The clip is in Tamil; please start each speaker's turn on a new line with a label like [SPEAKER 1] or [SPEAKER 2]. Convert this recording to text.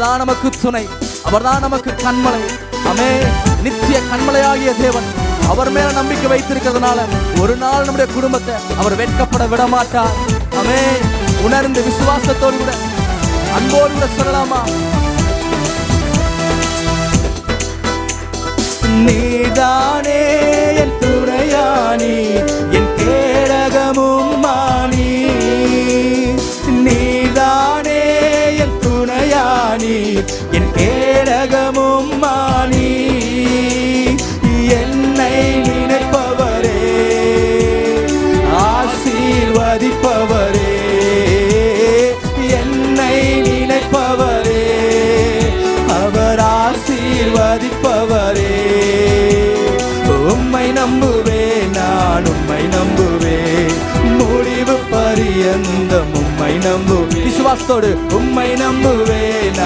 [SPEAKER 1] தான் நமக்கு துணை, அவர்தான் நமக்கு கண்மலை. ஆமே, நித்திய கண்மலையாகிய தேவன் அவர் மேல நம்பிக்கை வைத்திருக்கிறதுனால ஒரு நாள் நம்முடைய குடும்பத்தை அவர் வெட்கப்பட விட மாட்டார். ஆமே, உணர்ந்து விசுவாசத்தோடு கூட அன்போடு கூட சொல்லலாமா? நீதானே என் துணையானி, என் கேடகமும் மானி. நீதானே என் துணையானி, என் கேடகமும் மானி. என்னை நினைப்பவரே, ஆசீர்வதிப்பவரே, என்னை நினைப்பவரே, அவர் ஆசீர்வதிப்பவரே. உம்மை நம்புவேன், நான் உம்மை நம்புவேன், முடிவு பரியந்தம் உம்மை நம்புவேன். விசுவாசத்தோடு உம்மை நம்புவேன்.